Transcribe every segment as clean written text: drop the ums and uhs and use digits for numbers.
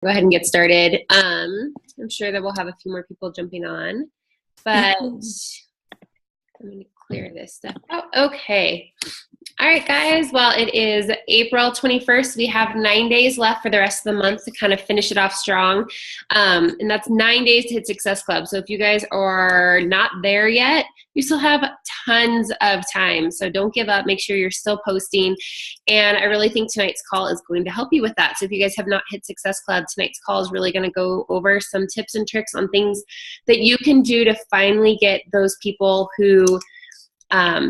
Go ahead and get started. I'm sure that we'll have a few more people jumping on, but I'm going to clear this stuff out. Okay. All right, guys. Well, it is April 21st. We have 9 days left for the rest of the month to kind of finish it off strong. And that's 9 days to hit Success Club. So if you guys are not there yet, you still have tons of time. So don't give up. Make sure you're still posting. And I really think tonight's call is going to help you with that. So if you guys have not hit Success Club, tonight's call is really going to go over some tips and tricks on things that you can do to finally get those people who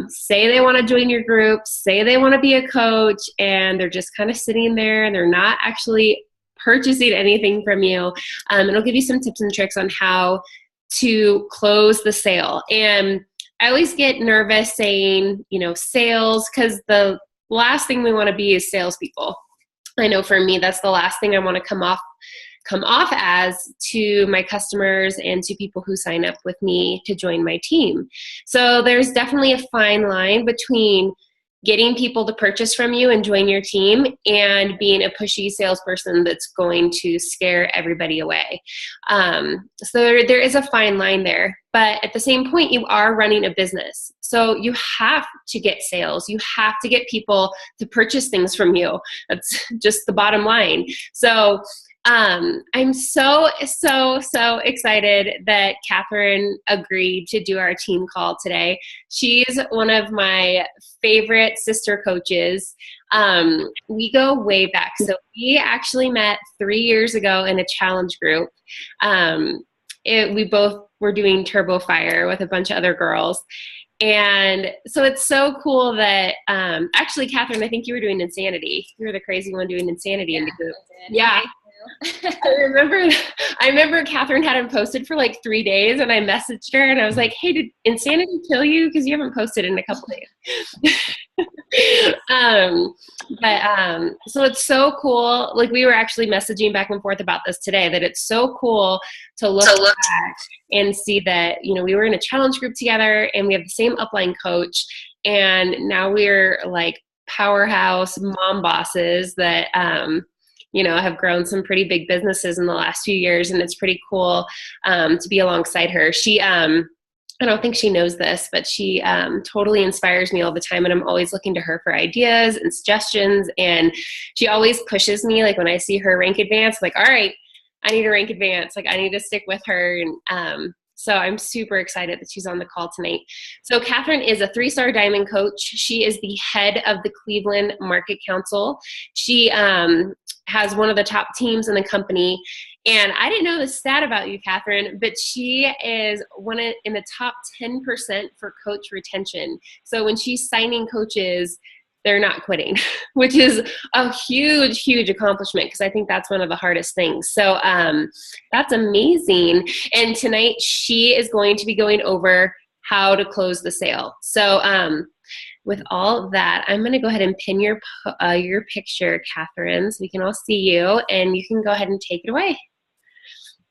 say they want to join your group, say they want to be a coach, and they're just kind of sitting there and they're not actually purchasing anything from you. It'll give you some tips and tricks on how to close the sale. And I always get nervous saying, sales, because the last thing we want to be is salespeople. I know for me, that's the last thing I want to come off as to my customers and to people who sign up with me to join my team. So there's definitely a fine line between getting people to purchase from you and join your team and being a pushy salesperson that's going to scare everybody away. So there is a fine line there. But at the same point, you are running a business. So you have to get sales. You have to get people to purchase things from you. That's just the bottom line. So I'm so excited that Katherine agreed to do our team call today. She's one of my favorite sister coaches. We go way back. So we actually met 3 years ago in a challenge group. We both were doing Turbo Fire with a bunch of other girls. And so it's so cool that, actually, Katherine, I think you were doing Insanity. You were the crazy one doing Insanity in the group. Yeah. I remember Katherine hadn't posted for like 3 days, and I messaged her and I was like, hey, did Insanity kill you? Because you haven't posted in a couple days. So it's so cool. Like, we were actually messaging back and forth about this today, that it's so cool to look back and see that, we were in a challenge group together and we have the same upline coach. And now we're like powerhouse mom bosses that, have grown some pretty big businesses in the last few years. And it's pretty cool to be alongside her. She, I don't think she knows this, but she totally inspires me all the time. And I'm always looking to her for ideas and suggestions. And she always pushes me. Like, when I see her rank advance, I'm like, all right, I need a rank advance. Like, I need to stick with her. And so I'm super excited that she's on the call tonight. So Katherine is a 3-star diamond coach. She is the head of the Cleveland Market Council. She has one of the top teams in the company. And I didn't know the stat about you, Katherine, but she is in the top 10% for coach retention. So when she's signing coaches, they're not quitting, which is a huge, huge accomplishment, because I think that's one of the hardest things. So that's amazing. And tonight she is going to be going over how to close the sale. So with all of that, I'm going to go ahead and pin your picture, Katherine, so we can all see you, and you can go ahead and take it away.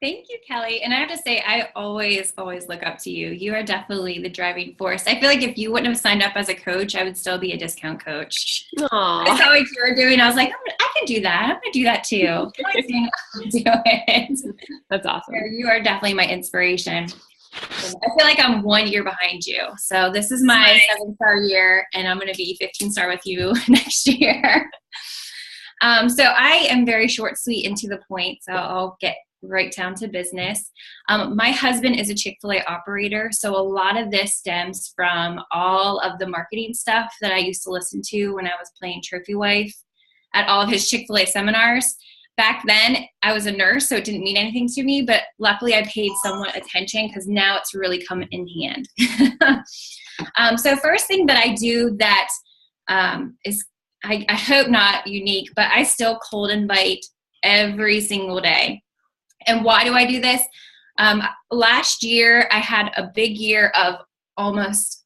Thank you, Kelly. And I have to say, I always look up to you. You are definitely the driving force. I feel like if you wouldn't have signed up as a coach, I would still be a discount coach. Aww. I saw what you were doing. I was like, I can do that. I'm going to do that too. I'll do it. That's awesome. You are definitely my inspiration. I feel like I'm 1 year behind you. So this is my 7-star year, and I'm going to be 15-star with you next year. So I am very short, sweet, and to the point. So I'll get right down to business. My husband is a Chick-fil-A operator, so a lot of this stems from all of the marketing stuff that I used to listen to when I was playing Trophy Wife at all of his Chick-fil-A seminars. Back then, I was a nurse, so it didn't mean anything to me, but luckily I paid somewhat attention, because now it's really come in hand. So first thing that I do that is, I hope not unique, but I still cold invite every single day. And why do I do this? Last year, I had a big year of almost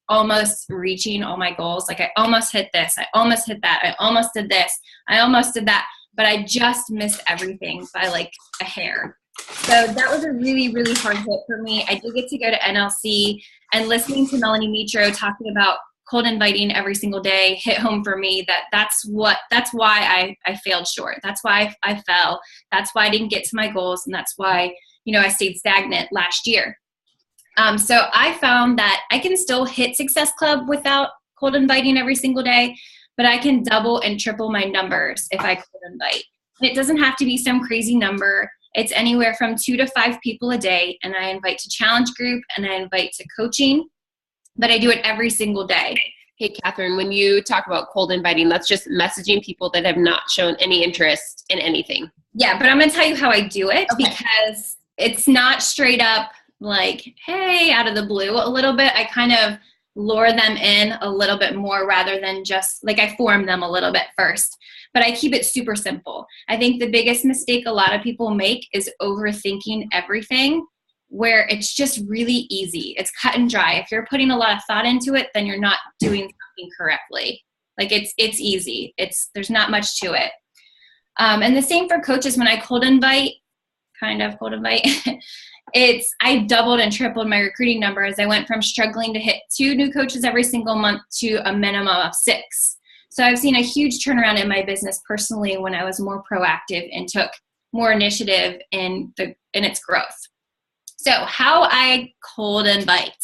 reaching all my goals. Like, I almost hit this. I almost hit that. I almost did this. I almost did that. But I just missed everything by like a hair. So that was a really, really hard hit for me. I did get to go to NLC, and listening to Melanie Mitro talking about cold inviting every single day hit home for me that's why I failed short. That's why I fell. That's why I didn't get to my goals. And that's why, I stayed stagnant last year. So I found that I can still hit Success Club without cold inviting every single day, but I can double and triple my numbers if I cold invite. And it doesn't have to be some crazy number. It's anywhere from 2 to 5 people a day. And I invite to challenge group and I invite to coaching, but I do it every single day. Hey, Katherine, when you talk about cold inviting, that's just messaging people that have not shown any interest in anything. Yeah, but I'm going to tell you how I do it, because it's not straight up like, hey, out of the blue a little bit. I kind of lure them in a little bit more rather than just like I form them a little bit first. But I keep it super simple. I think the biggest mistake a lot of people make is overthinking everything, where it's just really easy. It's cut and dry. If you're putting a lot of thought into it, then you're not doing something correctly. Like it's easy. There's not much to it. And the same for coaches. When I cold invite, I doubled and tripled my recruiting numbers. I went from struggling to hit 2 new coaches every single month to a minimum of 6. So I've seen a huge turnaround in my business personally when I was more proactive and took more initiative in its growth. So how I cold invite.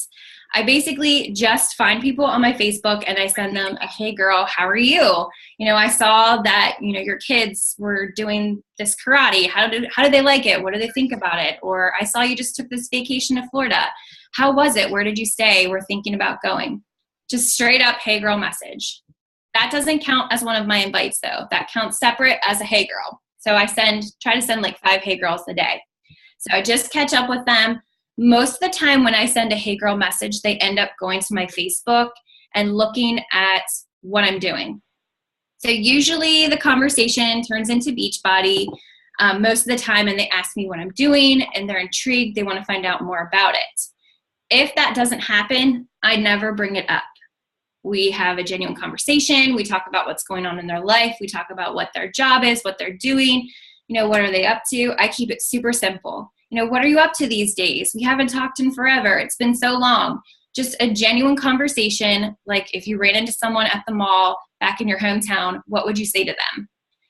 I basically just find people on my Facebook and I send them a, hey girl, how are you? I saw that, your kids were doing this karate. How did they like it? What do they think about it? Or I saw you just took this vacation to Florida. How was it? Where did you stay? We're thinking about going. Just straight up, hey girl message. That doesn't count as one of my invites though. That counts separate as a hey girl. So I try to send like 5 hey girls a day. So I just catch up with them. Most of the time when I send a hey girl message, they end up going to my Facebook and looking at what I'm doing. So usually the conversation turns into Beachbody most of the time, and they ask me what I'm doing and they're intrigued. They want to find out more about it. If that doesn't happen, I never bring it up. We have a genuine conversation. We talk about what's going on in their life. We talk about what their job is, what they're doing, what are they up to? I keep it super simple. What are you up to these days? We haven't talked in forever. It's been so long. Just a genuine conversation. Like if you ran into someone at the mall back in your hometown, what would you say to them?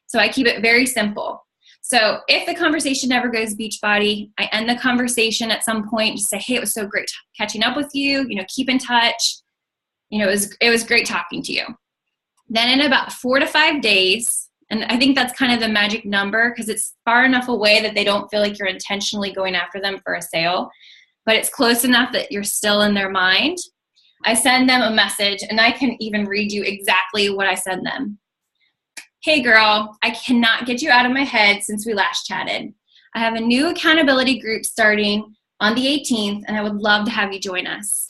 So I keep it very simple. So if the conversation never goes Beachbody, I end the conversation at some point, just say, hey, it was so great catching up with you. Keep in touch. It was great talking to you. Then in about 4 to 5 days, and I think that's kind of the magic number because it's far enough away that they don't feel like you're intentionally going after them for a sale, but it's close enough that you're still in their mind. I send them a message, and I can even read you exactly what I send them. Hey girl, I cannot get you out of my head since we last chatted. I have a new accountability group starting on the 18th, and I would love to have you join us.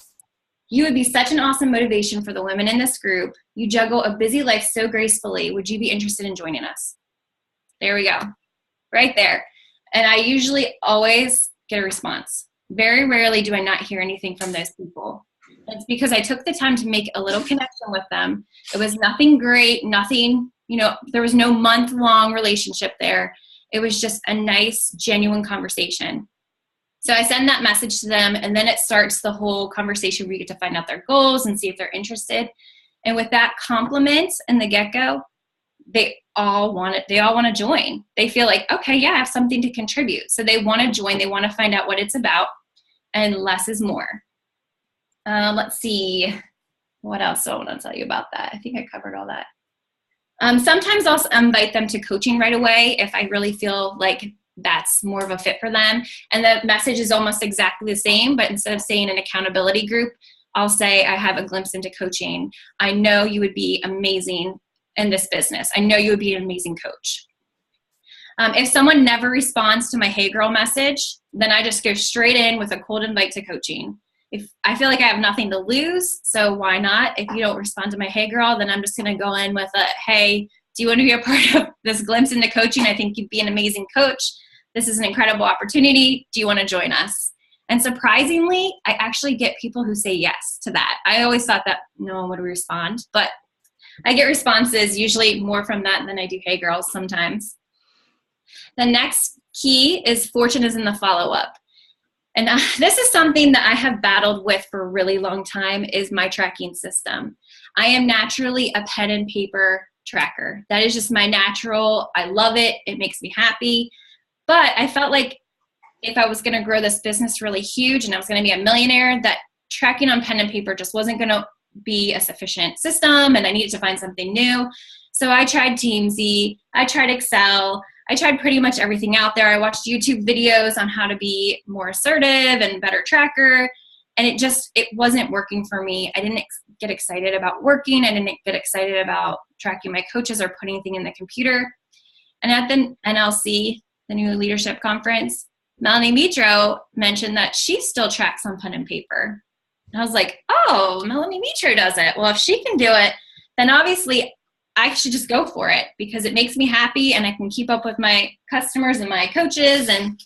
You would be such an awesome motivation for the women in this group. You juggle a busy life so gracefully. Would you be interested in joining us? There we go. Right there. And I usually always get a response. Very rarely do I not hear anything from those people. It's because I took the time to make a little connection with them. It was nothing great, nothing, there was no month-long relationship there. It was just a nice, genuine conversation. So I send that message to them, and then it starts the whole conversation where you get to find out their goals and see if they're interested. And with that compliment in the get-go, they all want it. They all want to join. They feel like, okay, yeah, I have something to contribute. So they want to join. They want to find out what it's about, and less is more. Let's see. What else do I want to tell you about that? I think I covered all that. Sometimes I'll invite them to coaching right away if I really feel like that's more of a fit for them. And the message is almost exactly the same, but instead of saying an accountability group, I'll say I have a glimpse into coaching. I know you would be amazing in this business. I know you would be an amazing coach. If someone never responds to my hey girl message, then I just go straight in with a cold invite to coaching. If I feel like I have nothing to lose, so why not? If you don't respond to my hey girl, then I'm just going to go in with a, hey, do you want to be a part of this glimpse into coaching? I think you'd be an amazing coach. This is an incredible opportunity. Do you want to join us? And surprisingly, I actually get people who say yes to that. I always thought that no one would respond, but I get responses, usually more from that than I do hey girls sometimes. The next key is fortune is in the follow-up. And this is something that I have battled with for a really long time, is my tracking system. I am naturally a pen and paper tracker. That is just my natural. I love it. It makes me happy. But I felt like if I was going to grow this business really huge and I was going to be a millionaire, that tracking on pen and paper just wasn't going to be a sufficient system, and I needed to find something new. So I tried Teamsy, I tried Excel, I tried pretty much everything out there. I watched YouTube videos on how to be more assertive and better tracker, and it wasn't working for me. I didn't get excited about working. I didn't get excited about tracking my coaches or putting anything in the computer. And at the NLC, the New Leadership Conference, Melanie Mitro mentioned that she still tracks on pen and paper. And I was like, oh, Melanie Mitro does it. Well, if she can do it, then obviously I should just go for it because it makes me happy and I can keep up with my customers and my coaches. And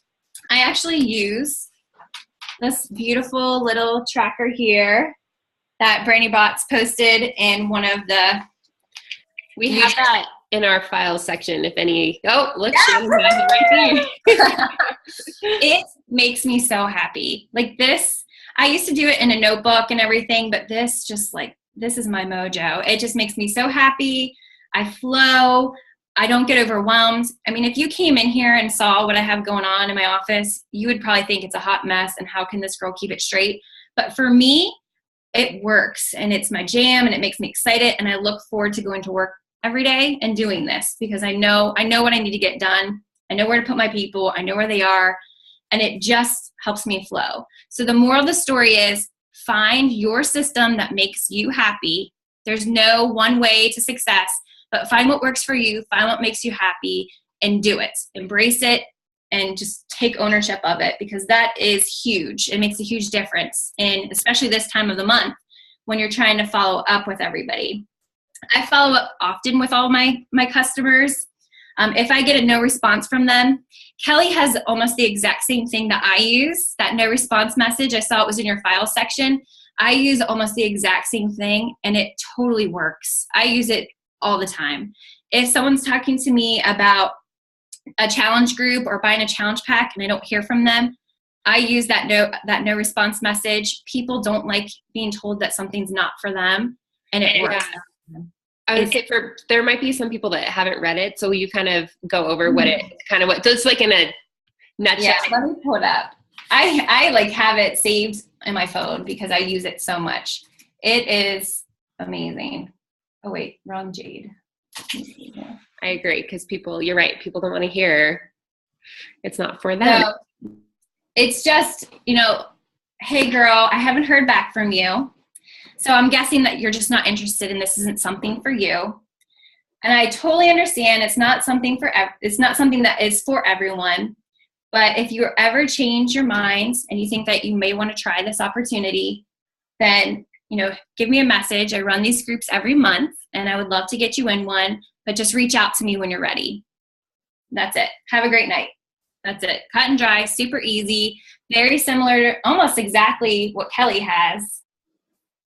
I actually use this beautiful little tracker here that Brandy Bots posted in one of the, we have that in our files section. If any, oh, look, she has it right there. It makes me so happy. Like this, I used to do it in a notebook and everything, but this just like, this is my mojo. It just makes me so happy. I flow. I don't get overwhelmed. I mean, if you came in here and saw what I have going on in my office, you would probably think it's a hot mess and how can this girl keep it straight? But for me, it works and it's my jam and it makes me excited. And I look forward to going to work every day and doing this because I know what I need to get done. I know where to put my people. I know where they are. And it just helps me flow. So the moral of the story is find your system that makes you happy. There's no one way to success, but find what works for you, find what makes you happy, and do it. Embrace it and just take ownership of it because that is huge. It makes a huge difference, and especially this time of the month when you're trying to follow up with everybody. I follow up often with all my customers. If I get a no response from them, Kelly has almost the exact same thing that I use, that no response message. I saw it was in your file section. I use almost the exact same thing, and it totally works. I use it all the time. If someone's talking to me about a challenge group or buying a challenge pack and I don't hear from them, I use that no response message. People don't like being told that something's not for them, and it works. I would say there might be some people that haven't read it, so you kind of go over what it's like in a nutshell. Yeah, let me pull it up. I like have it saved in my phone because I use it so much. It is amazing. Oh wait, wrong Jade. I agree because you're right. People don't want to hear it's not for them. So, it's just, hey girl, I haven't heard back from you. So I'm guessing that you're just not interested and this isn't something for you. And I totally understand it's not something that is for everyone. But if you ever change your mind and you think that you may want to try this opportunity, then, give me a message. I run these groups every month and I would love to get you in one, but just reach out to me when you're ready. That's it. Have a great night. That's it. Cut and dry, super easy, very similar to almost exactly what Kelly has.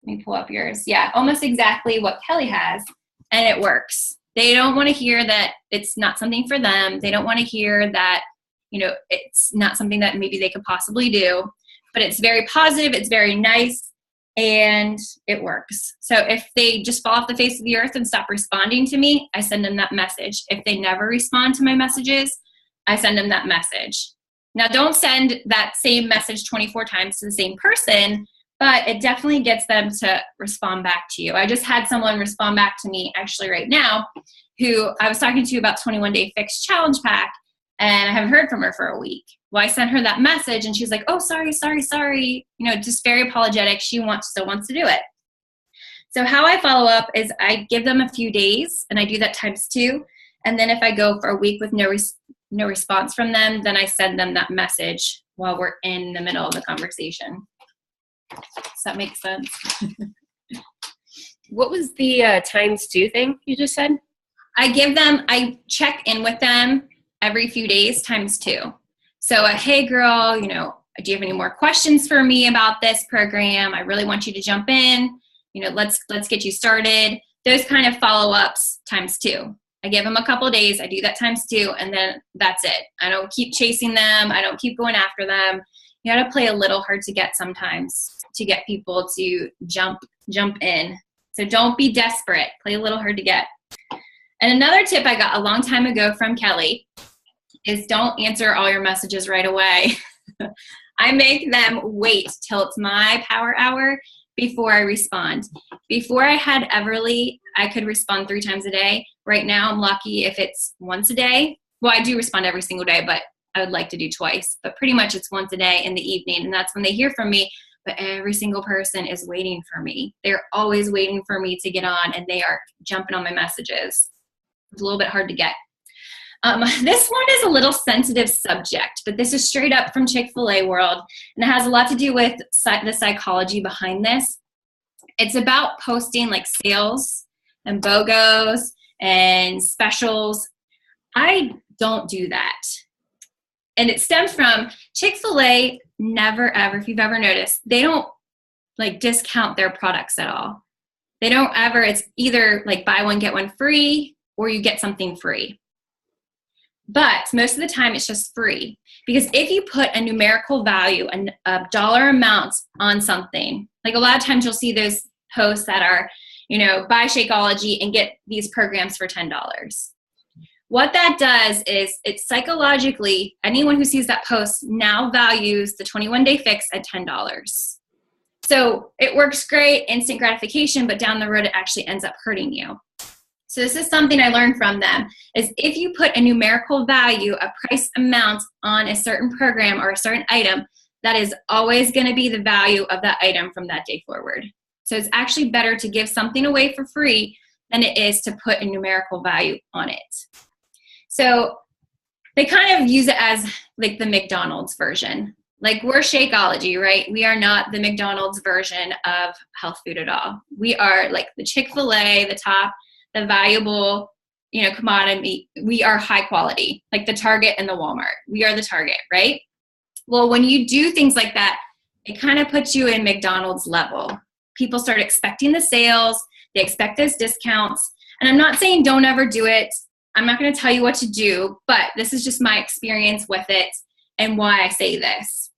Let me pull up yours. Yeah, almost exactly what Kelly has, and it works. They don't want to hear that it's not something for them. They don't want to hear that, it's not something that maybe they could possibly do, but it's very positive. It's very nice, and it works. So if they just fall off the face of the earth and stop responding to me, I send them that message. If they never respond to my messages, I send them that message. Now, don't send that same message 24 times to the same person, but it definitely gets them to respond back to you. I just had someone respond back to me actually right now who I was talking to about 21-day fixed challenge pack, and I haven't heard from her for a week. Well, I sent her that message and she's like, oh, sorry. Just very apologetic. She still wants to do it. So how I follow up is I give them a few days and I do that times 2. And then if I go for a week with no response from them, then I send them that message while we're in the middle of the conversation. Does that make sense? What was the times 2 thing you just said? I check in with them every few days times 2. So, hey girl, do you have any more questions for me about this program? I really want you to jump in. Let's get you started. Those kind of follow-ups times 2. I give them a couple of days. I do that times 2, and then that's it. I don't keep chasing them. I don't keep going after them. You got to play a little hard to get sometimes to get people to jump in. So don't be desperate. Play a little hard to get. And another tip I got a long time ago from Kelly is don't answer all your messages right away. I make them wait till it's my power hour before I respond. Before I had Everly, I could respond 3 times a day. Right now, I'm lucky if it's once a day. Well, I do respond every single day, but I would like to do twice. But pretty much it's once a day in the evening, and that's when they hear from me. But every single person is waiting for me. They're always waiting for me to get on, and they are jumping on my messages. It's a little bit hard to get. This one is a little sensitive subject, but this is straight up from Chick-fil-A world, and it has a lot to do with the psychology behind this. It's about posting like sales and BOGOs and specials. I don't do that. And it stems from Chick-fil-A never ever, if you've ever noticed, they don't like discount their products at all. They don't ever, it's either like buy one, get one free, or you get something free. But most of the time it's just free. Because if you put a numerical value, a dollar amount on something, like a lot of times you'll see those posts that are, buy Shakeology and get these programs for $10. What that does is it psychologically, anyone who sees that post now values the 21-day fix at $10. So it works great, instant gratification, but down the road it actually ends up hurting you. So this is something I learned from them, is if you put a numerical value, a price amount on a certain program or a certain item, that is always going to be the value of that item from that day forward. So it's actually better to give something away for free than it is to put a numerical value on it. So they kind of use it as like the McDonald's version. Like we're Shakeology, right? We are not the McDonald's version of health food at all. We are like the Chick-fil-A, the top, the valuable, commodity. We are high quality, like the Target and the Walmart. We are the Target, right? Well, when you do things like that, it kind of puts you in McDonald's level. People start expecting the sales. They expect those discounts. And I'm not saying don't ever do it. I'm not going to tell you what to do, but this is just my experience with it and why I say this.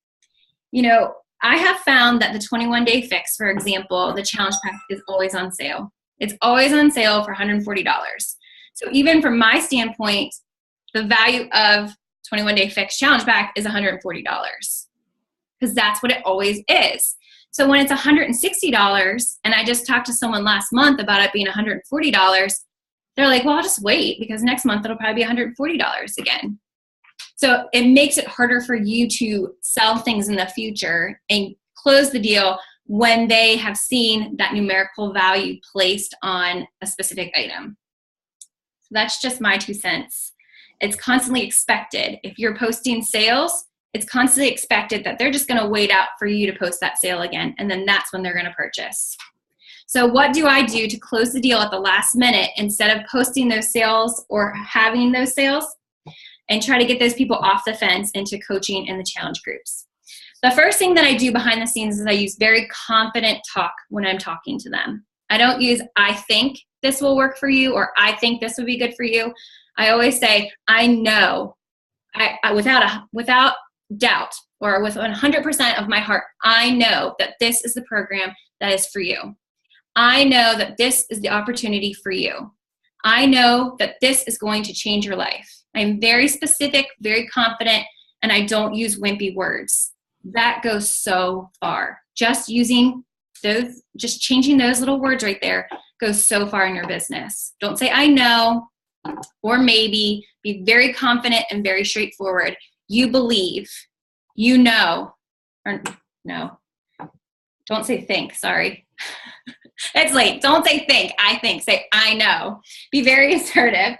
I have found that the 21-day fix, for example, the challenge pack is always on sale. It's always on sale for $140. So even from my standpoint, the value of 21-day fix challenge pack is $140 because that's what it always is. So when it's $160, and I just talked to someone last month about it being $140, they're like, well, I'll just wait because next month it'll probably be $140 again. So it makes it harder for you to sell things in the future and close the deal when they have seen that numerical value placed on a specific item. So that's just my 2 cents. It's constantly expected. If you're posting sales, it's constantly expected that they're just going to wait out for you to post that sale again, and then that's when they're going to purchase. So what do I do to close the deal at the last minute instead of posting those sales or having those sales, and try to get those people off the fence into coaching in the challenge groups? The first thing that I do behind the scenes is I use very confident talk when I'm talking to them. I don't use, I think this will work for you, or I think this would be good for you. I always say, I know, without doubt, or with 100% of my heart, I know that this is the program that is for you. I know that this is the opportunity for you. I know that this is going to change your life. I'm very specific, very confident, and I don't use wimpy words. That goes so far. Just changing those little words right there goes so far in your business. Don't say I know or maybe. Be very confident and very straightforward. You believe, you know, or no. Don't say think, sorry. It's late. Don't say think, I think. Say I know. Be very assertive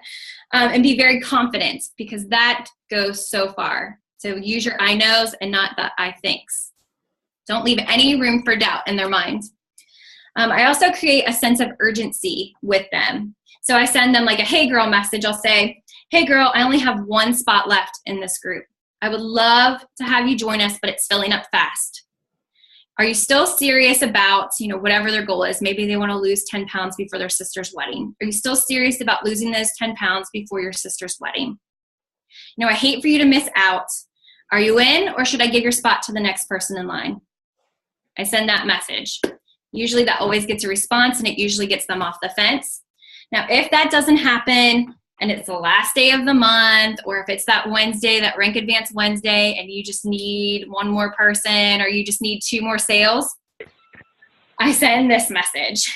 and be very confident, because that goes so far. So use your I knows and not the I thinks. Don't leave any room for doubt in their minds. I also create a sense of urgency with them. So I send them like a hey girl message. I'll say, hey girl, I only have 1 spot left in this group. I would love to have you join us, but it's filling up fast. Are you still serious about, whatever their goal is? Maybe they want to lose 10 pounds before their sister's wedding. Are you still serious about losing those 10 pounds before your sister's wedding? I hate for you to miss out. Are you in, or should I give your spot to the next person in line? I send that message. Usually that always gets a response, and it usually gets them off the fence. Now, if that doesn't happen and it's the last day of the month, or if it's that Wednesday, that Rank Advance Wednesday, and you just need one more person or you just need 2 more sales, I send this message.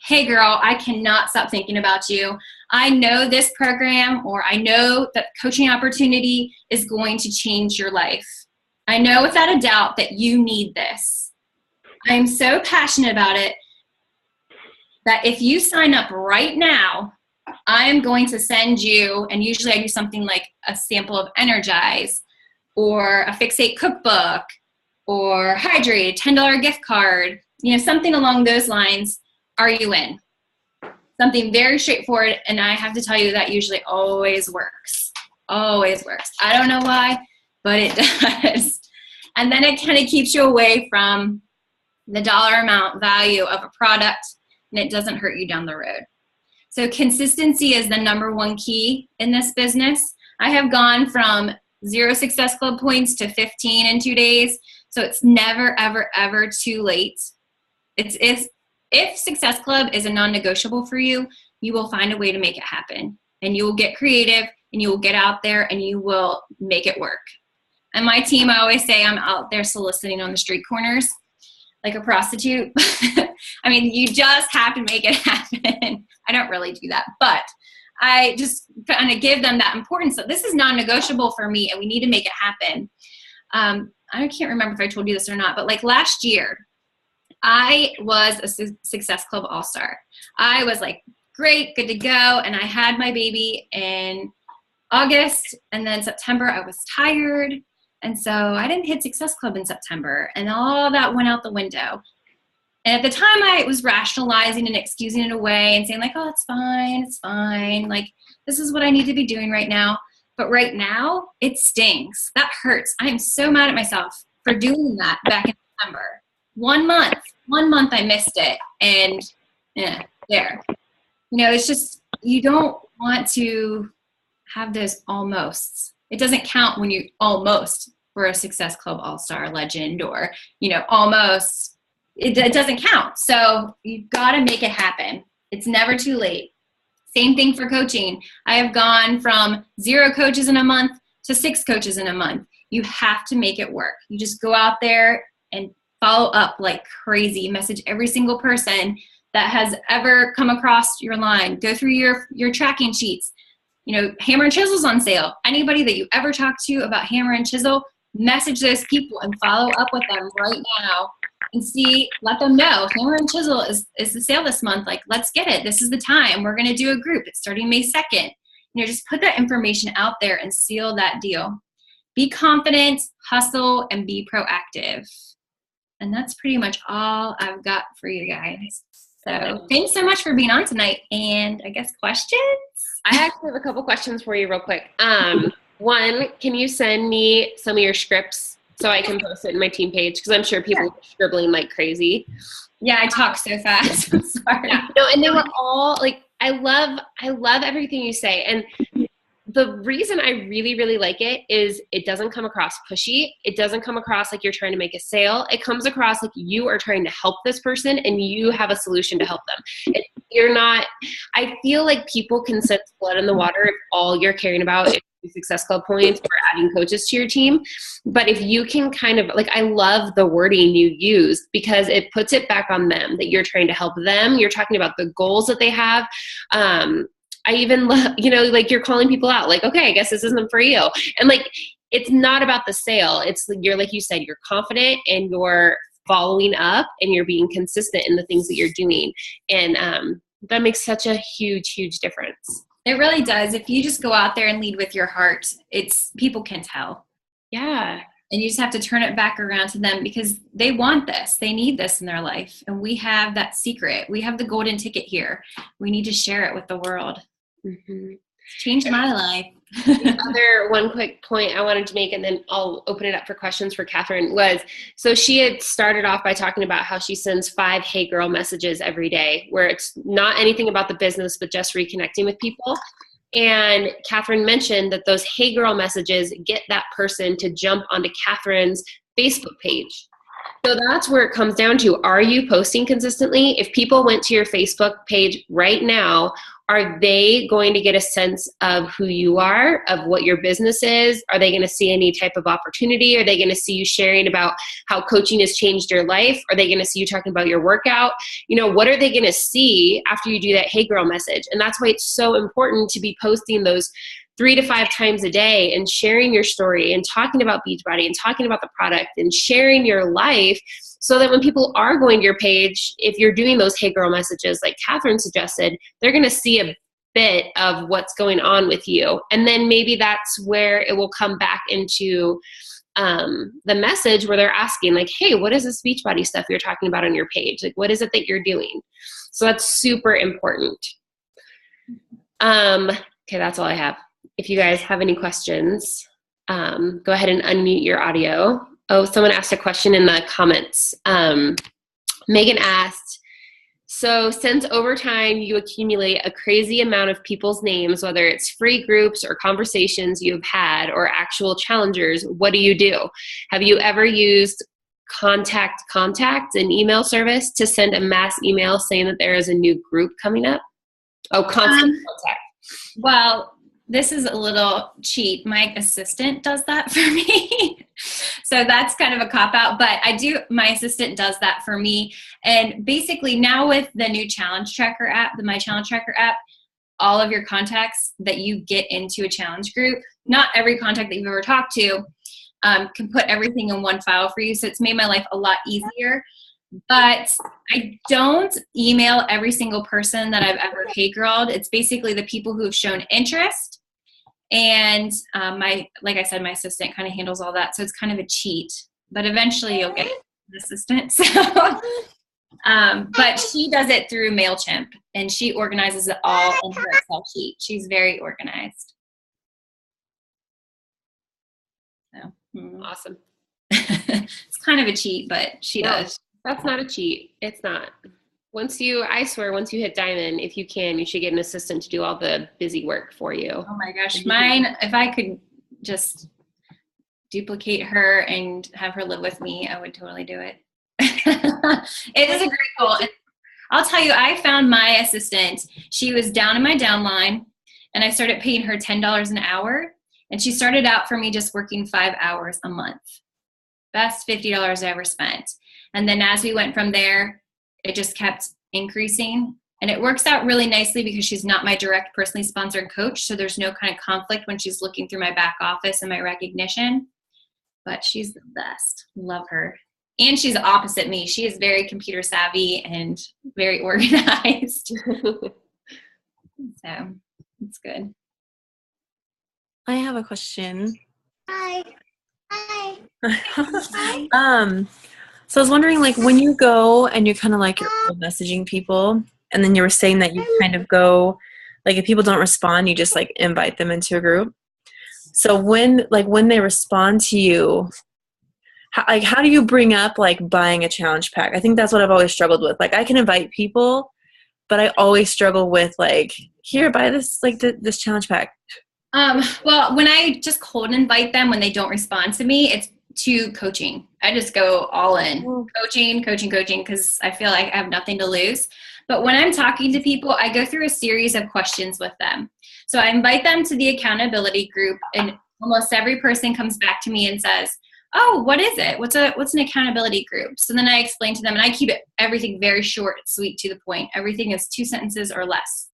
Hey girl, I cannot stop thinking about you. I know this program, or I know that coaching opportunity is going to change your life. I know without a doubt that you need this. I'm so passionate about it that if you sign up right now, I'm going to send you, and usually I do something like a sample of Energize or a Fixate cookbook or Hydrate, $10 gift card, something along those lines. Are you in? Something very straightforward, and I have to tell you that usually always works. Always works. I don't know why, but it does. And then it kind of keeps you away from the dollar amount value of a product, and it doesn't hurt you down the road. So consistency is the number one key in this business. I have gone from 0 Success Club points to 15 in 2 days. So it's never, ever, ever too late. If Success Club is a non-negotiable for you, you will find a way to make it happen. And you will get creative, and you will get out there, and you will make it work. And my team, I always say I'm out there soliciting on the street corners like a prostitute. I mean, you just have to make it happen. I don't really do that, but I just kind of give them that importance. So this is non-negotiable for me, and we need to make it happen. I can't remember if I told you this or not, but like last year, I was a Success Club All-Star. I was like, great, good to go. And I had my baby in August, and then September I was tired. And so I didn't hit Success Club in September, and all that went out the window. And at the time I was rationalizing and excusing it away and saying like, oh, it's fine. Like, this is what I need to be doing right now. But right now it stings. That hurts. I am so mad at myself for doing that back in September. 1 month I missed it, and there. It's just, you don't want to have those almosts. It doesn't count when you almost were a Success Club All-Star legend, or, almost. It doesn't count. So you've got to make it happen. It's never too late. Same thing for coaching. I have gone from 0 coaches in a month to 6 coaches in a month. You have to make it work. You just go out there and follow up like crazy. Message every single person that has ever come across your line. Go through your tracking sheets. Hammer and Chisel's on sale. Anybody that you ever talk to about Hammer and Chisel, message those people and follow up with them right now and let them know Hammer and Chisel is the sale this month. Like, let's get it. This is the time. We're going to do a group. It's starting May 2nd. Just put that information out there and seal that deal. Be confident, hustle, and be proactive. And that's pretty much all I've got for you guys. So thanks so much for being on tonight. And I guess questions? I actually have a couple questions for you real quick. One, can you send me some of your scripts so I can post it in my team page? Because I'm sure people are scribbling like crazy. Yeah, I talk so fast. I'm sorry. Yeah, no, and they were all like, I love everything you say. And the reason I really, really like it is it doesn't come across pushy. It doesn't come across like you're trying to make a sale. It comes across like you are trying to help this person and you have a solution to help them. You're not, I feel like people can sense blood in the water if all you're caring about is Success Club points or adding coaches to your team. But if you can kind of like, I love the wording you use because it puts it back on them that you're trying to help them. You're talking about the goals that they have. I even love, like you're calling people out like, okay, I guess this isn't for you. And like, it's not about the sale. It's you're, like you said, you're confident and you're following up and you're being consistent in the things that you're doing. And that makes such a huge, huge difference. It really does. If you just go out there and lead with your heart, people can tell. Yeah. And you just have to turn it back around to them because they want this. They need this in their life. And we have that secret. We have the golden ticket here. We need to share it with the world. Mm-hmm. Changed my life. The other one quick point I wanted to make, and then I'll open it up for questions for Katherine, was so she had started off by talking about how she sends 5 hey girl messages every day where it's not anything about the business but just reconnecting with people. And Katherine mentioned that those hey girl messages get that person to jump onto Katherine's Facebook page. So that's where it comes down to. Are you posting consistently? If people went to your Facebook page right now, are they going to get a sense of who you are, of what your business is? Are they going to see any type of opportunity? Are they going to see you sharing about how coaching has changed your life? Are they going to see you talking about your workout? What are they going to see after you do that Hey Girl message? And that's why it's so important to be posting those 3 to 5 times a day and sharing your story and talking about Beachbody and talking about the product and sharing your life, so that when people are going to your page, if you're doing those Hey Girl messages like Katherine suggested, they're going to see a bit of what's going on with you. And then maybe that's where it will come back into the message where they're asking like, hey, what is this Beachbody stuff you're talking about on your page? Like, what is it that you're doing? So that's super important. Okay, that's all I have. If you guys have any questions, go ahead and unmute your audio. Oh, someone asked a question in the comments. Megan asked, so since over time you accumulate a crazy amount of people's names, whether it's free groups or conversations you've had or actual challengers, what do you do? Have you ever used contact an email service to send a mass email saying that there is a new group coming up? Oh, contact. Well, this is a little cheat. My assistant does that for me. So that's kind of a cop-out, but my assistant does that for me. And basically now with the new challenge tracker app, the My Challenge Tracker app, all of your contacts that you get into a challenge group, not every contact that you've ever talked to can put everything in one file for you. So it's made my life a lot easier. But I don't email every single person that I've ever Hey Girled. It's basically the people who have shown interest. And like I said, my assistant kind of handles all that. So it's kind of a cheat, but eventually you'll get an assistant. So, but she does it through MailChimp and she organizes it all in her Excel sheet. She's very organized. So, Awesome. It's kind of a cheat, but she does. That's not a cheat. It's not. I swear, once you hit diamond, if you can, you should get an assistant to do all the busy work for you. Oh my gosh. Mine, if I could just duplicate her and have her live with me, I would totally do it. It is a great goal. I'll tell you, I found my assistant. She was down in my downline and I started paying her $10 an hour. And she started out for me just working 5 hours a month. Best $50 I ever spent. And then as we went from there, it just kept increasing. And it works out really nicely because she's not my direct personally sponsored coach. So there's no kind of conflict when she's looking through my back office and my recognition. But she's the best. Love her. And she's opposite me. She is very computer savvy and very organized. So it's good. I have a question. Hi. Hi. So I was wondering, like, when you go and you kind of like you're messaging people, and then you were saying that you kind of go, like, if people don't respond, you just like invite them into a group. So when they respond to you, how do you bring up like buying a challenge pack? I think that's what I've always struggled with. Like, I can invite people, but I always struggle with like, here, buy this, like this challenge pack. Well, when I just cold invite them, when they don't respond to me, it's to coaching. I just go all in. Coaching, because I feel like I have nothing to lose. But when I'm talking to people, I go through a series of questions with them. So I invite them to the accountability group, and almost every person comes back to me and says, oh, what is it? What's an accountability group? So then I explain to them, and I keep everything very short, sweet, to the point. Everything is 2 sentences or less.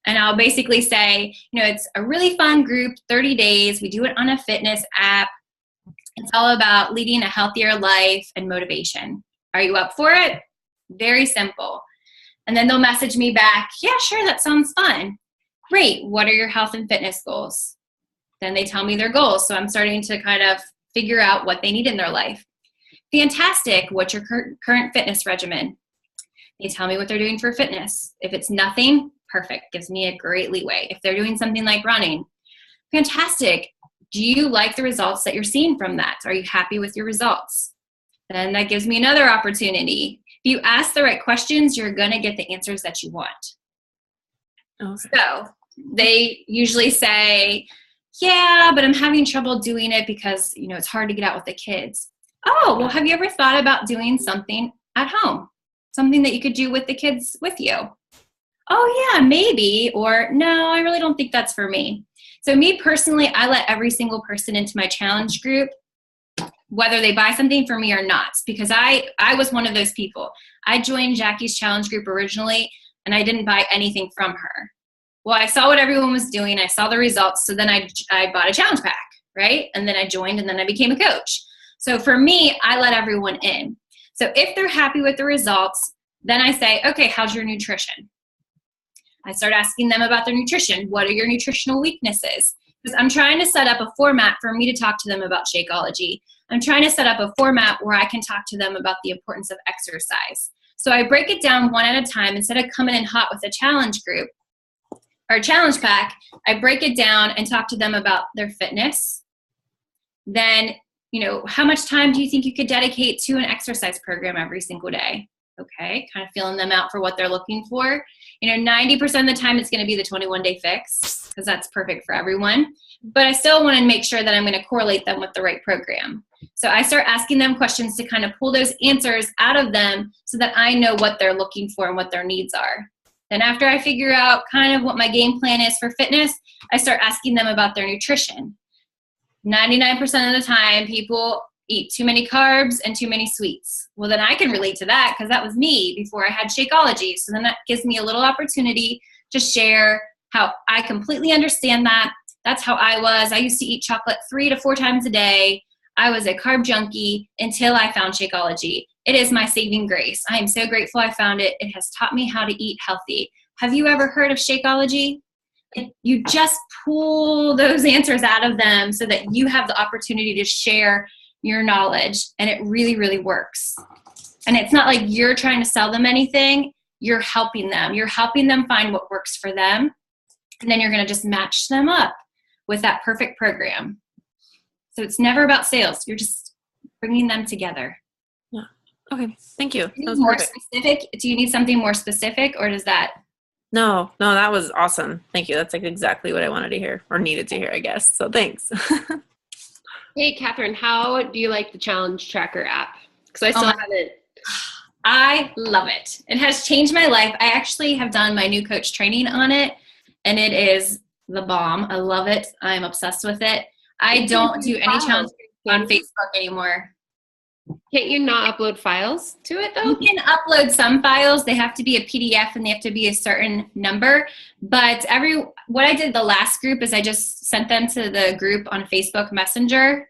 And I'll basically say, it's a really fun group, 30 days. We do it on a fitness app. It's all about leading a healthier life and motivation. Are you up for it? Very simple. And then they'll message me back, yeah, sure, that sounds fun. Great. What are your health and fitness goals? Then they tell me their goals. So I'm starting to kind of figure out what they need in their life. Fantastic. What's your current fitness regimen? They tell me what they're doing for fitness. If it's nothing, perfect. Gives me a great leeway. If they're doing something like running, fantastic. Do you like the results that you're seeing from that? Are you happy with your results? Then that gives me another opportunity. If you ask the right questions, you're going to get the answers that you want. Okay. So they usually say, yeah, but I'm having trouble doing it because, it's hard to get out with the kids. Oh, well, have you ever thought about doing something at home? Something that you could do with the kids with you? Oh, yeah, maybe. Or no, I really don't think that's for me. So me personally, I let every single person into my challenge group, whether they buy something for me or not, because I was one of those people. I joined Jackie's challenge group originally, and I didn't buy anything from her. Well, I saw what everyone was doing. I saw the results. So then I bought a challenge pack, right? And then I joined, and then I became a coach. So for me, I let everyone in. So if they're happy with the results, then I say, okay, how's your nutrition? I start asking them about their nutrition. What are your nutritional weaknesses? Because I'm trying to set up a format for me to talk to them about Shakeology. I'm trying to set up a format where I can talk to them about the importance of exercise. So I break it down one at a time. Instead of coming in hot with a challenge group or a challenge pack, I break it down and talk to them about their fitness. Then, how much time do you think you could dedicate to an exercise program every single day? Okay, kind of feeling them out for what they're looking for. 90% of the time it's going to be the 21-day fix because that's perfect for everyone. But I still want to make sure that I'm going to correlate them with the right program. So I start asking them questions to kind of pull those answers out of them so that I know what they're looking for and what their needs are. Then after I figure out kind of what my game plan is for fitness, I start asking them about their nutrition. 99% of the time, people eat too many carbs and too many sweets. Well, then I can relate to that because that was me before I had Shakeology. So then that gives me a little opportunity to share how I completely understand that. That's how I was. I used to eat chocolate 3 to 4 times a day. I was a carb junkie until I found Shakeology. It is my saving grace. I am so grateful I found it. It has taught me how to eat healthy. Have you ever heard of Shakeology? You just pull those answers out of them so that you have the opportunity to share your knowledge, and it really, really works. And it's not like you're trying to sell them anything. You're helping them. You're helping them find what works for them, and then you're going to just match them up with that perfect program. So it's never about sales. You're just bringing them together. Yeah. Okay. Thank you. That was more perfect. specific? Do you need something more specific, or does that? No, that was awesome. Thank you. That's like exactly what I wanted to hear or needed to hear, I guess. So thanks. Hey, Catherine, how do you like the Challenge Tracker app? Because I still haven't. I love it. It has changed my life. I actually have done my new coach training on it, and it is the bomb. I love it. I'm obsessed with it. I don't do any challenge on Facebook anymore. Can't you not upload files to it, though? You can upload some files. They have to be a PDF, and they have to be a certain number. But what I did the last group is I just sent them to the group on Facebook Messenger.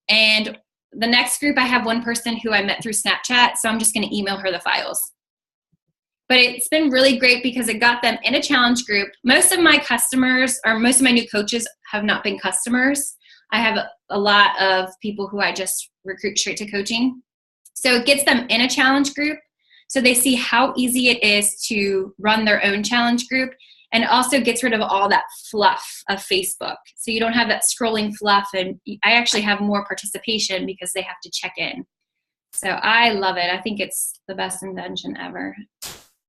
And the next group, I have one person who I met through Snapchat, so I'm just going to email her the files. But it's been really great because it got them in a challenge group. Most of my customers or most of my new coaches have not been customers. I have a lot of people who I just recruit straight to coaching. So it gets them in a challenge group so they see how easy it is to run their own challenge group, and also gets rid of all that fluff of Facebook. So you don't have that scrolling fluff, and I actually have more participation because they have to check in. So I love it. I think it's the best invention ever,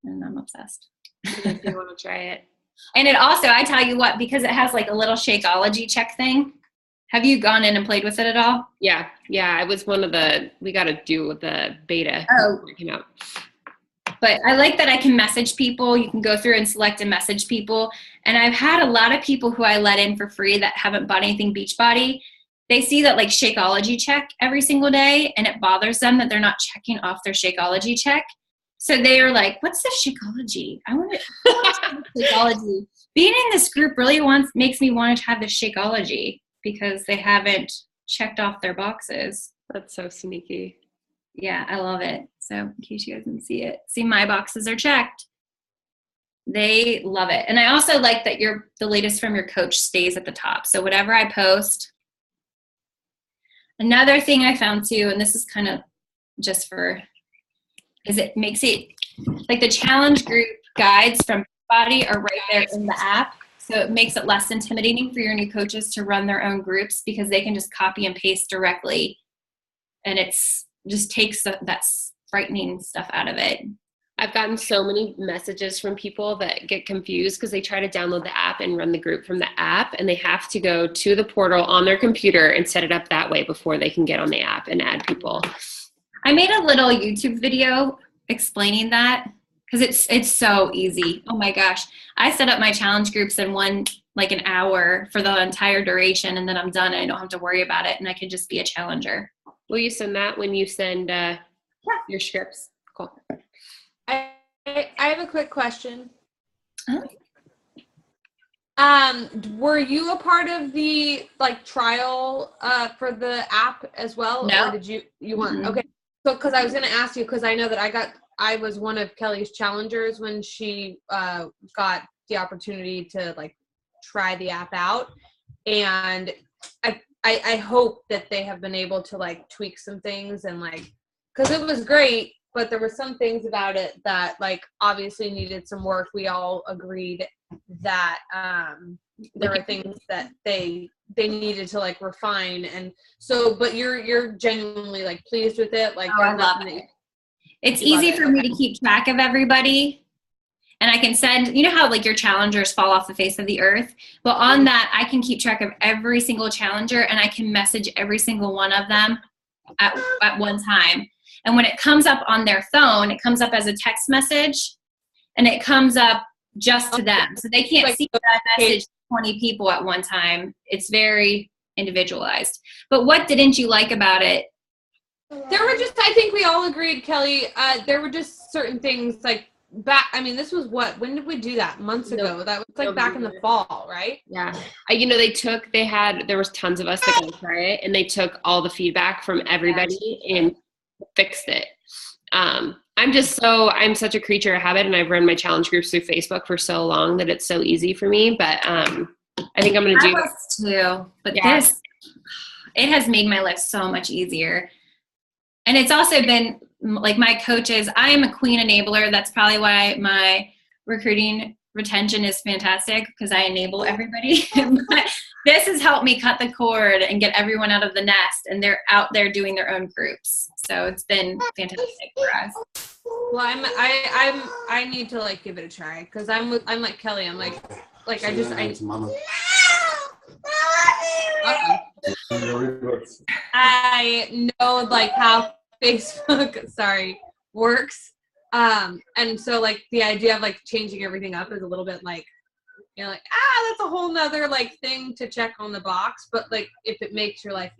and I'm obsessed. I do want to try it. And it also, I tell you what, because it has like a little Shakeology check thing. Have you gone in and played with it at all? Yeah. I was one of we got to do with the beta. Oh. When it came out. But I like that I can message people. You can go through and select and message people. And I've had a lot of people who I let in for free that haven't bought anything Beachbody. They see that like Shakeology check every single day, and it bothers them that they're not checking off their Shakeology check. So they are like, what's the Shakeology? I want to Shakeology. Being in this group really makes me want to have the Shakeology because they haven't checked off their boxes. That's so sneaky. Yeah, I love it. So in case you guys can see it, see my boxes are checked. They love it. And I also like that the latest from your coach stays at the top. So whatever I post. Another thing I found too, and this is kind of just is it makes it like the challenge group guides from Beachbody are right there in the app. So it makes it less intimidating for your new coaches to run their own groups because they can just copy and paste directly. And it's just takes that frightening stuff out of it. I've gotten so many messages from people that get confused because they try to download the app and run the group from the app, and they have to go to the portal on their computer and set it up that way before they can get on the app and add people. I made a little YouTube video explaining that because it's so easy. Oh my gosh. I set up my challenge groups in like an hour for the entire duration, and then I'm done and I don't have to worry about it, and I can just be a challenger. Will you send that when you send your scripts? Cool. I have a quick question. Huh? Were you a part of the like trial for the app as well? No. Or did you weren't? Mm-hmm. Okay. So because I was gonna ask you, because I know that I was one of Kelly's challengers when she got the opportunity to like try the app out, and I hope that they have been able to like tweak some things, and like, because it was great, but there were some things about it that like obviously needed some work. We all agreed that there were things that they needed to like refine, and so but you're genuinely like pleased with it, like I love it. It's easy for me to keep track of everybody, and I can send, you know how like your challengers fall off the face of the earth? Well, on that I can keep track of every single challenger, and I can message every single one of them at one time. And when it comes up on their phone, it comes up as a text message, and it comes up just to them. So they can't see that message to 20 people at one time. It's very individualized. But what didn't you like about it? There were just, I think we all agreed, Kelly, there were just certain things like this was when did we do that? Months ago. That was like back in the fall, right? Yeah. There was tons of us that got to try it, and they took all the feedback from everybody and fixed it. I'm such a creature of habit, and I've run my challenge groups through Facebook for so long that it's so easy for me, but I think I'm going to do I was too, but it has made my life so much easier. And it's also been like my coaches, I am a queen enabler. That's probably why my recruiting retention is fantastic, because I enable everybody. But this has helped me cut the cord and get everyone out of the nest, and they're out there doing their own groups. So it's been fantastic for us. Well, I need to like give it a try, because I'm like Kelly. I'm like I know like how Facebook works, and so like the idea of like changing everything up is a little bit like, you know, like that's a whole nother like thing to check on the box. But like if it makes your life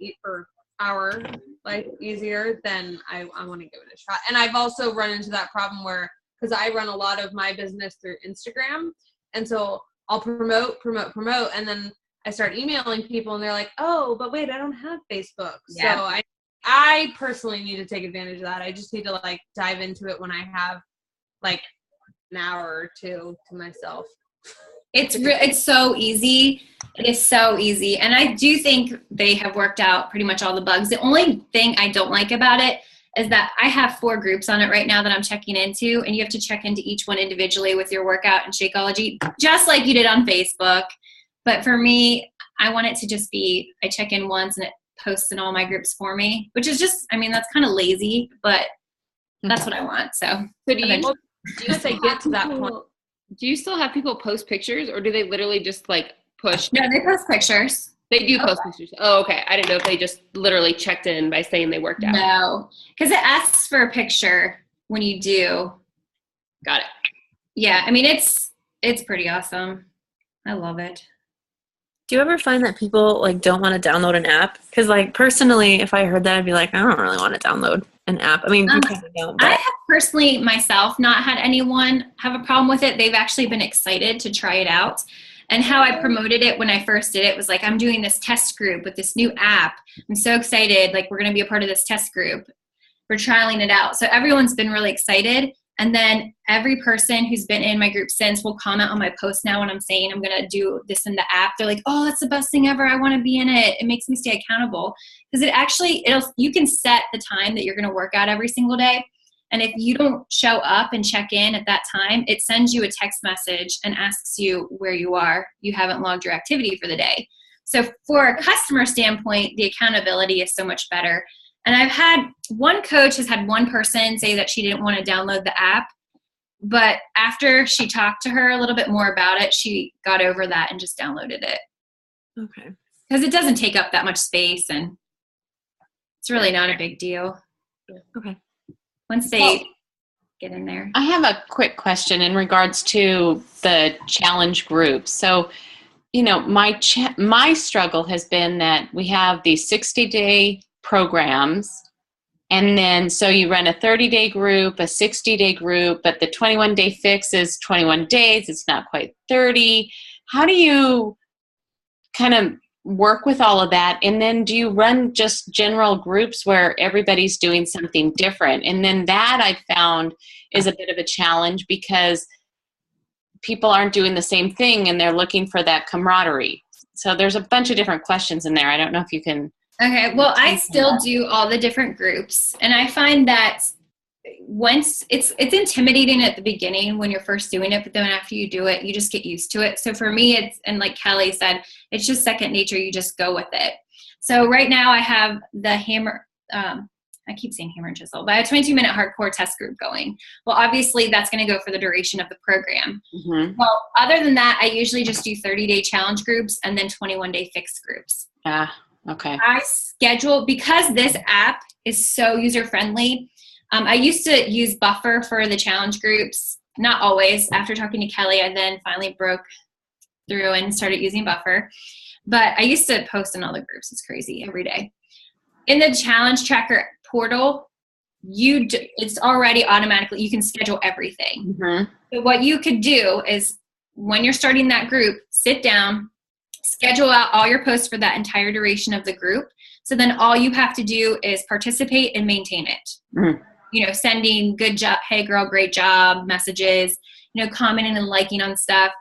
our life easier, then I want to give it a shot. And I've also run into that problem where, because I run a lot of my business through Instagram, and so I'll promote, and then I start emailing people, and they're like, oh, but wait, I don't have Facebook. Yeah. So I personally need to take advantage of that. I just need to like dive into it when I have like an hour or two to myself. It's so easy. It is so easy. And I do think they have worked out pretty much all the bugs. The only thing I don't like about it is that I have 4 groups on it right now that I'm checking into, and you have to check into each one individually with your workout and Shakeology, just like you did on Facebook. But for me, I want it to just be, I check in once and it posts in all my groups for me, which is just, that's kind of lazy, but that's what I want. So do you still have people post pictures, or do they literally just like push? No, they post pictures. They do post pictures. Oh, okay. I didn't know if they just literally checked in by saying they worked out. No, because it asks for a picture when you do. Got it. Yeah, it's pretty awesome. I love it. Do you ever find that people like don't want to download an app? Because like personally, if I heard that, I'd be like, I don't really want to download an app. I mean, you kind of don't. I have personally myself not had anyone have a problem with it. They've actually been excited to try it out. And how I promoted it when I first did it was like, I'm doing this test group with this new app. I'm so excited. Like, we're going to be a part of this test group. We're trialing it out. So everyone's been really excited. And then every person who's been in my group since will comment on my post now when I'm saying I'm going to do this in the app. They're like, oh, that's the best thing ever. I want to be in it. It makes me stay accountable. Because you can set the time that you're going to work out every single day. And if you don't show up and check in at that time, it sends you a text message and asks you where you are. You haven't logged your activity for the day. So for a customer standpoint, the accountability is so much better. And I've had one coach has had one person say that she didn't want to download the app. But after she talked to her a little bit more about it, she got over that and just downloaded it. Okay. Because it doesn't take up that much space, and it's really not a big deal. Okay. Once they get in there. I have a quick question in regards to the challenge groups. So, you know, my struggle has been that we have these 60-day programs, and then so you run a 30-day group, a 60-day group, but the 21-day fix is 21 days. It's not quite 30. How do you kind of work with all of that? And then do you run just general groups where everybody's doing something different? And then that I found is a bit of a challenge because people aren't doing the same thing and they're looking for that camaraderie. So there's a bunch of different questions in there. I don't know if you can. Okay, well, I still do all the different groups, and I find that once it's intimidating at the beginning when you're first doing it, but then after you do it, you just get used to it. So for me, it's, and like Kelly said, it's just second nature. You just go with it. So right now I have the hammer, I keep saying hammer and chisel, but I have a 22-minute hardcore test group going. Well, obviously that's going to go for the duration of the program. Mm-hmm. Well, other than that, I usually just do 30-day challenge groups and then 21-day fixed groups. Okay. I schedule, because this app is so user-friendly. I used to use Buffer for the challenge groups. Not always. After talking to Kelly, I then finally broke through and started using Buffer. But I used to post in all the groups. It's crazy every day. In the challenge tracker portal, it's already automatically, you can schedule everything. Mm-hmm. So what you could do is when you're starting that group, sit down, schedule out all your posts for that entire duration of the group. So then all you have to do is participate and maintain it. Mm-hmm. You know, sending good job, hey girl, great job messages, you know, commenting and liking on stuff.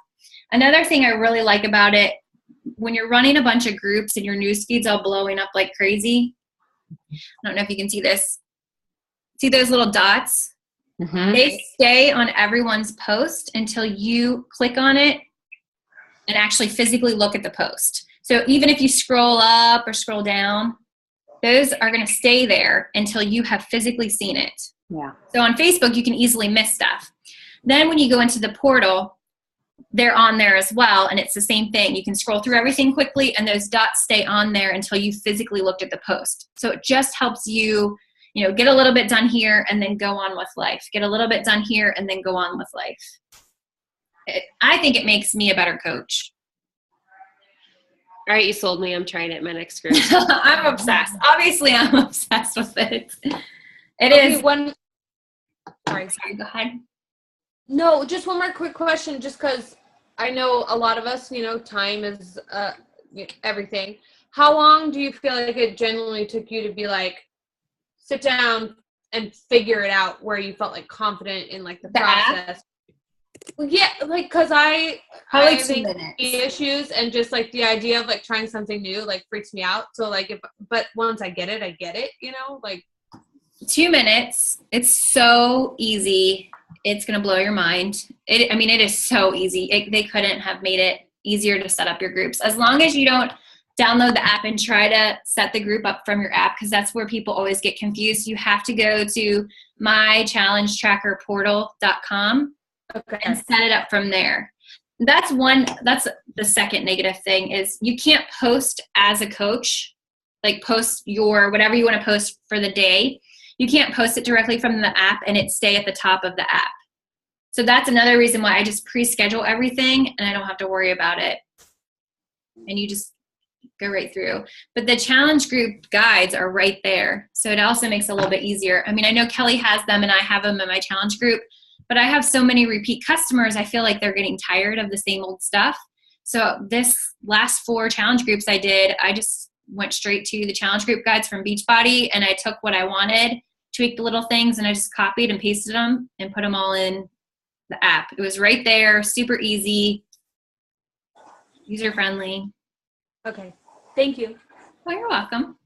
Another thing I really like about it, when you're running a bunch of groups and your news feed's all blowing up like crazy, I don't know if you can see this. See those little dots? Mm-hmm. They stay on everyone's post until you click on it and actually physically look at the post. So even if you scroll up or scroll down, those are going to stay there until you have physically seen it. Yeah. So on Facebook, you can easily miss stuff. Then when you go into the portal, they're on there as well, and it's the same thing. You can scroll through everything quickly, and those dots stay on there until you physically looked at the post. So it just helps you, you know, get a little bit done here and then go on with life. Get a little bit done here and then go on with life. I think it makes me a better coach. All right, you sold me. I'm trying it in my next group. I'm obsessed. Obviously, I'm obsessed with it. It Okay, is. Sorry, go ahead. No, just one more quick question, just because I know a lot of us, you know, time is everything. How long do you feel like it genuinely took you to be like, sit down and figure it out where you felt like confident in like the process? Well, yeah, like, because I Probably have 2 minutes. issues, and just like the idea of like trying something new like freaks me out. So like, but once I get it, you know, like 2 minutes. It's so easy. It's going to blow your mind. It is so easy. They couldn't have made it easier to set up your groups. As long as you don't download the app and try to set the group up from your app, because that's where people always get confused. You have to go to mychallengetrackerportal.com and set it up from there. That's the second negative thing is you can't post as a coach, like post your whatever you want to post for the day. You can't post it directly from the app and it stay at the top of the app. So that's another reason why I just pre-schedule everything and I don't have to worry about it. And you just go right through. But the challenge group guides are right there. So it also makes it a little bit easier. I mean, I know Kelly has them and I have them in my challenge group, but I have so many repeat customers, I feel like they're getting tired of the same old stuff. So this last 4 challenge groups I did, I just went straight to the challenge group guides from Beachbody and I took what I wanted, tweaked the little things, and I just copied and pasted them and put them all in the app. It was right there, super easy, user-friendly. okay. Thank you. Oh, you're welcome.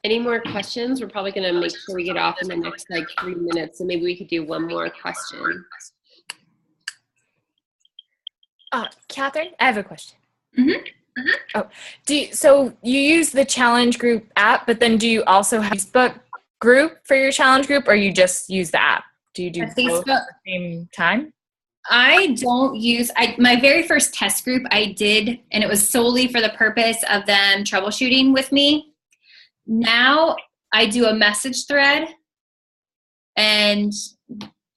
Any more questions? We're probably going to make sure we get off in the next like 3 minutes. So maybe we could do one more question. Catherine, I have a question. Mm-hmm. Oh, so you use the challenge group app, but then do you also have Facebook group for your challenge group, or you just use the app? Do you do A both Facebook. at the same time? I don't use, my very first test group I did, and it was solely for the purpose of them troubleshooting with me. Now I do a message thread, and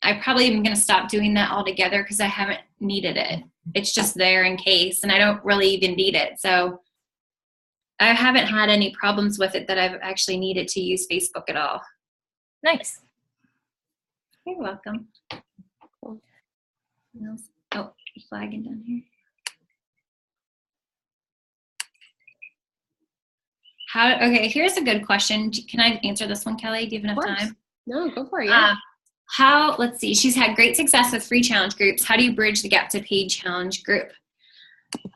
I probably am going to stop doing that altogether because I haven't needed it. It's just there in case, and I don't really even need it. So I haven't had any problems with it that I've actually needed to use Facebook at all. Nice. You're welcome. Cool. Oh, flagging down here. Okay, here's a good question. Can I answer this one, Kelly? Do you have enough time? No, go for it. Yeah. Let's see, she's had great success with free challenge groups. How do you bridge the gap to paid challenge group?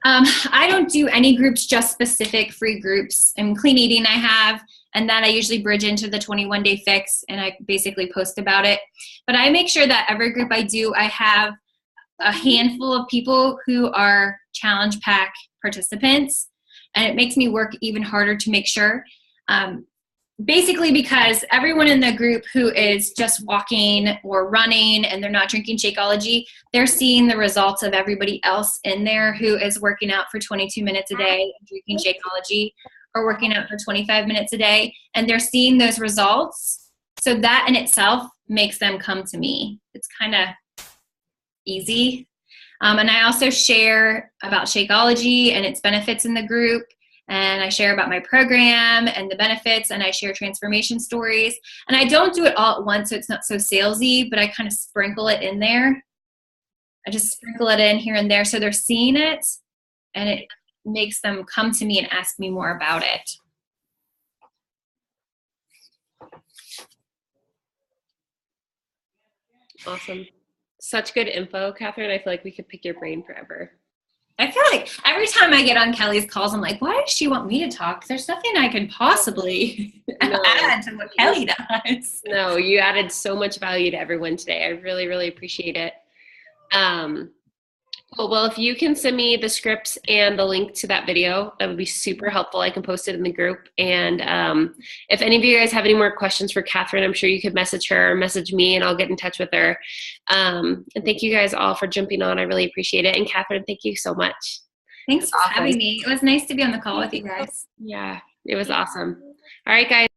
I don't do any groups, just specific free groups. And clean eating I have, and that I usually bridge into the 21-day fix, and I basically post about it. But I make sure that every group I do, I have a handful of people who are challenge pack participants, and it makes me work even harder to make sure. Basically because everyone in the group who is just walking or running and they're not drinking Shakeology, they're seeing the results of everybody else in there who is working out for 22 minutes a day and drinking Shakeology, or working out for 25 minutes a day, and they're seeing those results. So that in itself makes them come to me. It's kind of easy. And I also share about Shakeology and its benefits in the group. And I share about my program and the benefits, and I share transformation stories. And I don't do it all at once, so it's not so salesy, but I kind of sprinkle it in there. I just sprinkle it in here and there, so they're seeing it, and it makes them come to me and ask me more about it. Awesome. Such good info, Catherine. I feel like we could pick your brain forever. I feel like every time I get on Kelly's calls, I'm like, why does she want me to talk? There's nothing I can possibly add to what Kelly does. No, you added so much value to everyone today. I really, really appreciate it. Cool. Well, if you can send me the scripts and the link to that video, that would be super helpful. I can post it in the group. And if any of you guys have any more questions for Catherine, I'm sure you could message her or message me, and I'll get in touch with her. And thank you guys all for jumping on. I really appreciate it. And Catherine, thank you so much. Thanks for having me. It was nice to be on the call with you guys. Yeah, it was awesome. All right, guys.